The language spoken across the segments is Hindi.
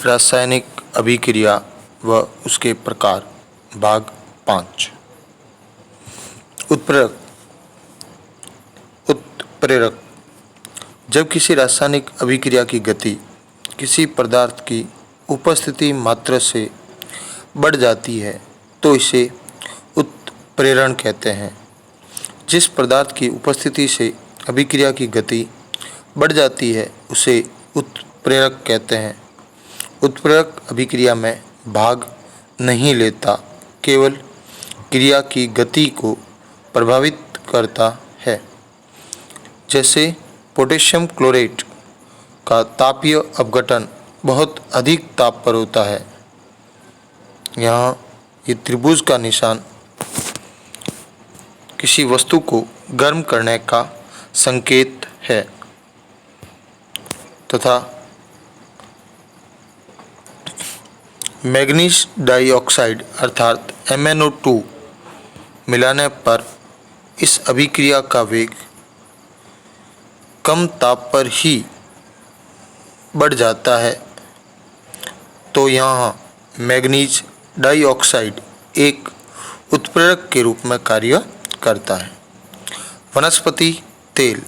रासायनिक अभिक्रिया व उसके प्रकार, भाग 5। उत्प्रेरक। उत्प्रेरक जब किसी रासायनिक अभिक्रिया की गति किसी पदार्थ की उपस्थिति मात्र से बढ़ जाती है तो इसे उत्प्रेरण कहते हैं। जिस पदार्थ की उपस्थिति से अभिक्रिया की गति बढ़ जाती है उसे उत्प्रेरक कहते हैं। उत्प्रेरक अभिक्रिया में भाग नहीं लेता, केवल क्रिया की गति को प्रभावित करता है। जैसे पोटेशियम क्लोरेट का तापीय अपघटन बहुत अधिक ताप पर होता है। यहाँ ये त्रिभुज का निशान किसी वस्तु को गर्म करने का संकेत है तथा मैग्नीज डाइऑक्साइड अर्थात MnO2 मिलाने पर इस अभिक्रिया का वेग कम ताप पर ही बढ़ जाता है, तो यहाँ मैग्नीज डाइऑक्साइड एक उत्प्रेरक के रूप में कार्य करता है। वनस्पति तेल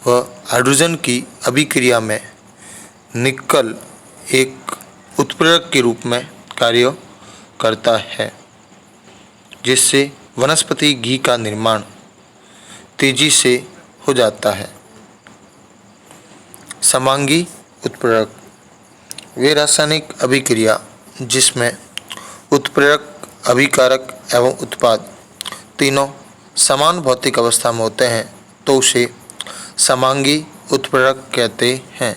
व हाइड्रोजन की अभिक्रिया में निकल एक उत्प्रेरक के रूप में कार्य करता है, जिससे वनस्पति घी का निर्माण तेजी से हो जाता है। समांगी उत्प्रेरक वे रासायनिक अभिक्रिया जिसमें उत्प्रेरक, अभिकारक एवं उत्पाद तीनों समान भौतिक अवस्था में होते हैं तो उसे समांगी उत्प्रेरक कहते हैं।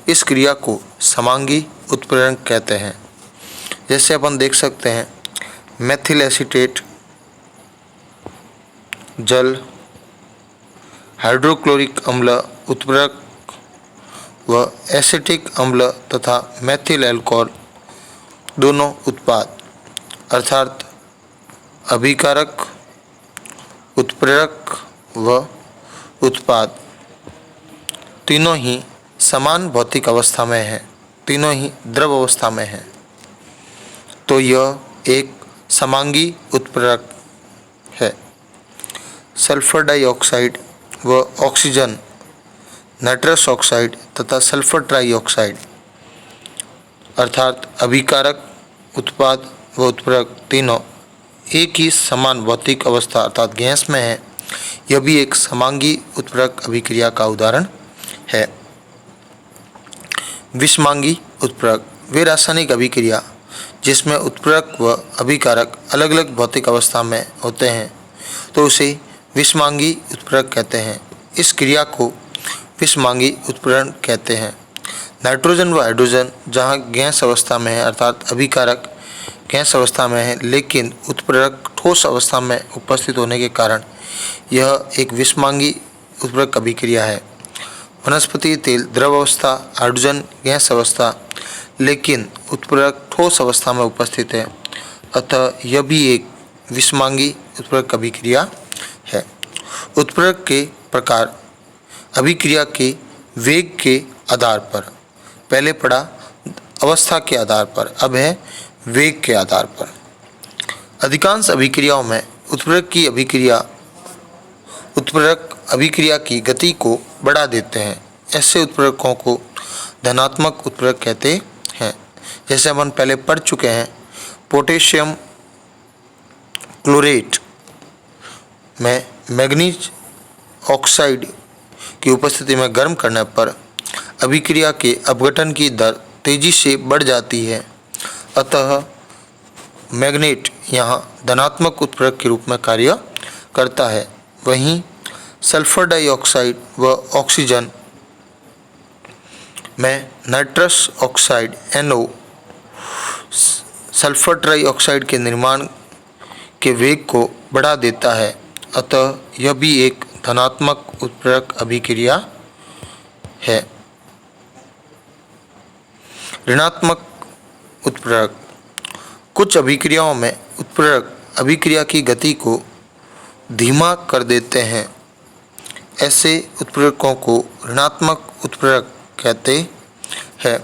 इस क्रिया को समांगी उत्प्रेरण कहते हैं। जैसे अपन देख सकते हैं मेथिल एसीटेट जल, हाइड्रोक्लोरिक अम्ल उत्प्रेरक व एसिटिक अम्ल तथा मेथिल अल्कोहल दोनों उत्पाद अर्थात अभिकारक, उत्प्रेरक व उत्पाद तीनों ही समान भौतिक अवस्था में हैं, तीनों ही द्रव अवस्था में हैं, तो यह एक समांगी उत्प्रेरक है। सल्फर डाइऑक्साइड व ऑक्सीजन, नाइट्रस ऑक्साइड तथा सल्फर ट्राइऑक्साइड अर्थात अभिकारक, उत्पाद व उत्प्रेरक तीनों एक ही समान भौतिक अवस्था अर्थात गैस में है। यह भी एक समांगी उत्प्रेरक अभिक्रिया का उदाहरण है। विषमांगी उत्प्रेरक वे रासायनिक अभिक्रिया जिसमें उत्प्रेरक व अभिकारक अलग अलग भौतिक अवस्था में होते हैं तो उसे विषमांगी उत्प्रेरक कहते हैं। इस क्रिया को विषमांगी उत्प्रेरण कहते हैं। नाइट्रोजन व हाइड्रोजन जहाँ गैस अवस्था में है अर्थात अभिकारक गैस अवस्था में है, लेकिन उत्प्रेरक ठोस अवस्था में उपस्थित होने के कारण यह एक विषमांगी उत्प्रेरक अभिक्रिया है। वनस्पति तेल द्रव अवस्था, हाइड्रोजन गैस अवस्था, लेकिन उत्प्रेरक ठोस अवस्था में उपस्थित है, अतः यह भी एक विषमांगी उत्प्रेरक अभिक्रिया है। उत्प्रेरक के प्रकार अभिक्रिया के वेग के आधार पर, पहले पढ़ा अवस्था के आधार पर, अब है वेग के आधार पर। अधिकांश अभिक्रियाओं में उत्प्रेरक अभिक्रिया की गति को बढ़ा देते हैं। ऐसे उत्प्रेरकों को धनात्मक उत्प्रेरक कहते हैं। जैसे अपन पहले पढ़ चुके हैं, पोटेशियम क्लोरेट में मैग्नीज ऑक्साइड की उपस्थिति में गर्म करने पर अभिक्रिया के अपघटन की दर तेजी से बढ़ जाती है, अतः मैग्नेट यहाँ धनात्मक उत्प्रेरक के रूप में कार्य करता है। वहीं सल्फर डाइऑक्साइड व ऑक्सीजन में nitrous oxide NO sulphur trioxide के निर्माण के वेग को बढ़ा देता है, अतः यह भी एक धनात्मक उत्प्रेरक अभिक्रिया है। ऋणात्मक उत्प्रेरक कुछ अभिक्रियाओं में उत्प्रेरक अभिक्रिया की गति को धीमा कर देते हैं। ऐसे उत्प्रेरकों को ऋणात्मक उत्प्रेरक कहते हैं।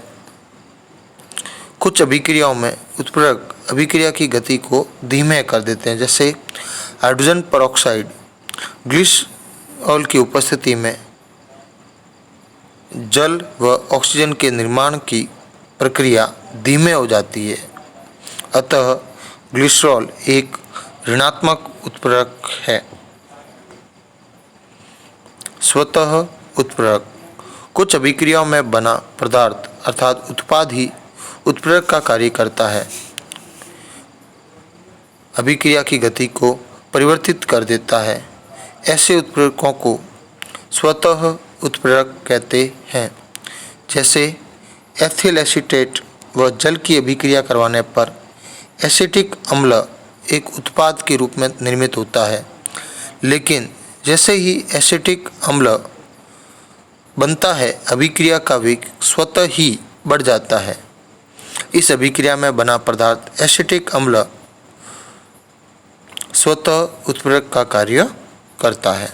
कुछ अभिक्रियाओं में उत्प्रेरक अभिक्रिया की गति को धीमे कर देते हैं, जैसे हाइड्रोजन पेरोक्साइड ग्लिसरॉल की उपस्थिति में जल व ऑक्सीजन के निर्माण की प्रक्रिया धीमे हो जाती है। अतः ग्लिसरॉल एक ऋणात्मक उत्प्रेरक है। स्वतः उत्प्रेरक कुछ अभिक्रियाओं में बना पदार्थ अर्थात उत्पाद ही उत्प्रेरक का कार्य करता है, अभिक्रिया की गति को परिवर्तित कर देता है। ऐसे उत्प्रेरकों को स्वतः उत्प्रेरक कहते हैं। जैसे एथिल एसीटेट व जल की अभिक्रिया करवाने पर एसिटिक अम्ल एक उत्पाद के रूप में निर्मित होता है, लेकिन जैसे ही एसिटिक अम्ल बनता है अभिक्रिया का वेग स्वतः ही बढ़ जाता है। इस अभिक्रिया में बना पदार्थ एसिटिक अम्ल स्वतः उत्प्रेरक का कार्य करता है।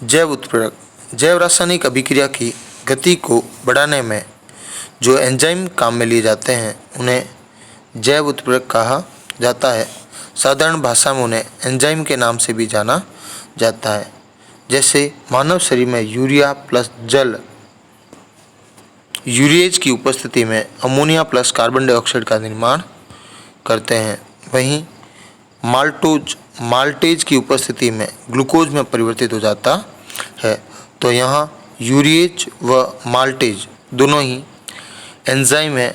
जैव उत्प्रेरक जैव रासायनिक अभिक्रिया की गति को बढ़ाने में जो एंजाइम काम में लिए जाते हैं उन्हें जैव उत्प्रेरक कहा जाता है। साधारण भाषा में उन्हें एंजाइम के नाम से भी जाना जाता है। जैसे मानव शरीर में यूरिया प्लस जल यूरिएज की उपस्थिति में अमोनिया प्लस कार्बन डाइऑक्साइड का निर्माण करते हैं। वहीं माल्टेज की उपस्थिति में ग्लूकोज में परिवर्तित हो जाता है। तो यहाँ यूरिएज व माल्टेज दोनों ही एंजाइम है।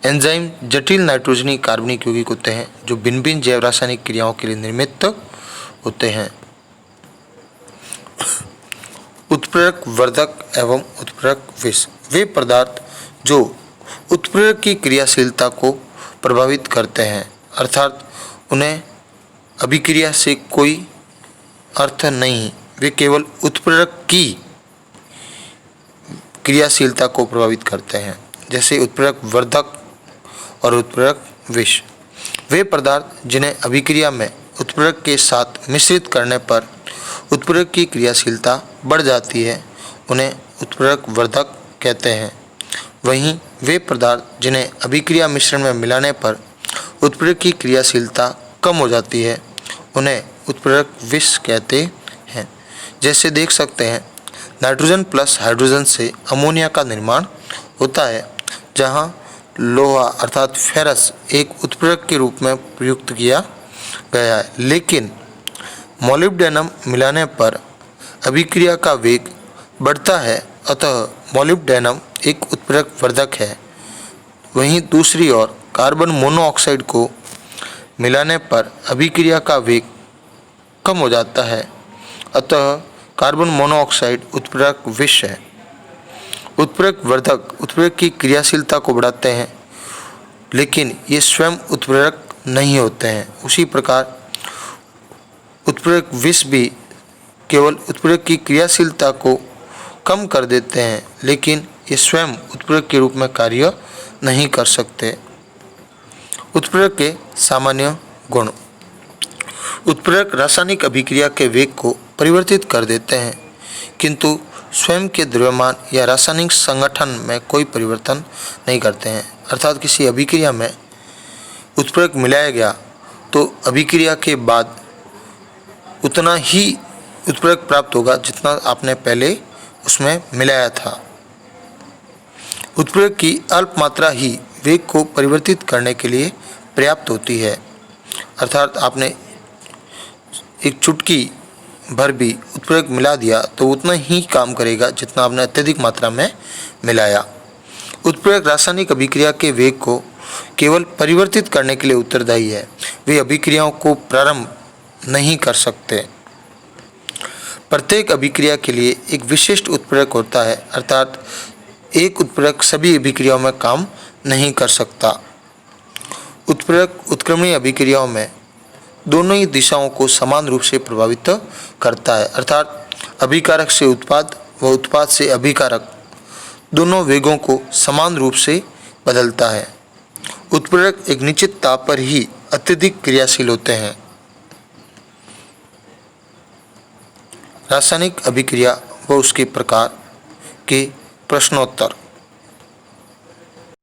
एंजाइम जटिल नाइट्रोजनी कार्बनिक यौगिक होते हैं जो भिन्न भिन्न जैव रासायनिक क्रियाओं के लिए निर्मित होते हैं। उत्प्रेरक वर्धक एवं उत्प्रेरक विष वे पदार्थ जो उत्प्रेरक की क्रियाशीलता को प्रभावित करते हैं, अर्थात उन्हें अभिक्रिया से कोई अर्थ नहीं, वे केवल उत्प्रेरक की क्रियाशीलता को प्रभावित करते हैं। जैसे उत्प्रेरक वर्धक और उत्प्रेरक विष वे पदार्थ जिन्हें अभिक्रिया में उत्प्रेरक के साथ मिश्रित करने पर उत्प्रेरक की क्रियाशीलता बढ़ जाती है, उन्हें उत्प्रेरक वर्धक कहते हैं। वहीं वे पदार्थ जिन्हें अभिक्रिया मिश्रण में मिलाने पर उत्प्रेरक की क्रियाशीलता कम हो जाती है, उन्हें उत्प्रेरक विष कहते हैं। जैसे देख सकते हैं नाइट्रोजन प्लस हाइड्रोजन से अमोनिया का निर्माण होता है, जहां लोहा अर्थात फेरस एक उत्प्रेरक के रूप में प्रयुक्त किया गया है, लेकिन मोलिब्डेनम मिलाने पर अभिक्रिया का वेग बढ़ता है, अतः मोलिब्डेनम एक उत्प्रेरक वर्धक है। वहीं दूसरी ओर कार्बन मोनोऑक्साइड को मिलाने पर अभिक्रिया का वेग कम हो जाता है, अतः कार्बन मोनोऑक्साइड उत्प्रेरक विष है। उत्प्रेरक वर्धक उत्प्रेरक की क्रियाशीलता को बढ़ाते हैं, लेकिन ये स्वयं उत्प्रेरक नहीं होते हैं। उसी प्रकार उत्प्रेरक विष भी केवल उत्प्रेरक की क्रियाशीलता को कम कर देते हैं, लेकिन ये स्वयं उत्प्रेरक के रूप में कार्य नहीं कर सकते। उत्प्रेरक के सामान्य गुण उत्प्रेरक रासायनिक अभिक्रिया के वेग को परिवर्तित कर देते हैं, किंतु स्वयं के द्रव्यमान या रासायनिक संगठन में कोई परिवर्तन नहीं करते हैं। अर्थात किसी अभिक्रिया में उत्प्रेरक मिलाया गया तो अभिक्रिया के बाद उतना ही उत्प्रेरक प्राप्त होगा जितना आपने पहले उसमें मिलाया था। उत्प्रेरक की अल्प मात्रा ही वेग को परिवर्तित करने के लिए पर्याप्त होती है, अर्थात आपने एक चुटकी भर भी उत्प्रेरक मिला दिया तो उतना ही काम करेगा जितना आपने अत्यधिक मात्रा में मिलाया। उत्प्रेरक रासायनिक अभिक्रिया के वेग को केवल परिवर्तित करने के लिए उत्तरदायी है, वे अभिक्रियाओं को प्रारंभ नहीं कर सकते। प्रत्येक अभिक्रिया के लिए एक विशिष्ट उत्प्रेरक होता है, अर्थात एक उत्प्रेरक सभी अभिक्रियाओं में काम नहीं कर सकता। उत्प्रेरक उत्क्रमणीय अभिक्रियाओं में दोनों ही दिशाओं को समान रूप से प्रभावित करता है, अर्थात अभिकारक से उत्पाद व उत्पाद से अभिकारक दोनों वेगों को समान रूप से बदलता है। उत्प्रेरक एक निश्चित ताप पर ही अत्यधिक क्रियाशील होते हैं। रासायनिक अभिक्रिया व उसके प्रकार के प्रश्नोत्तर।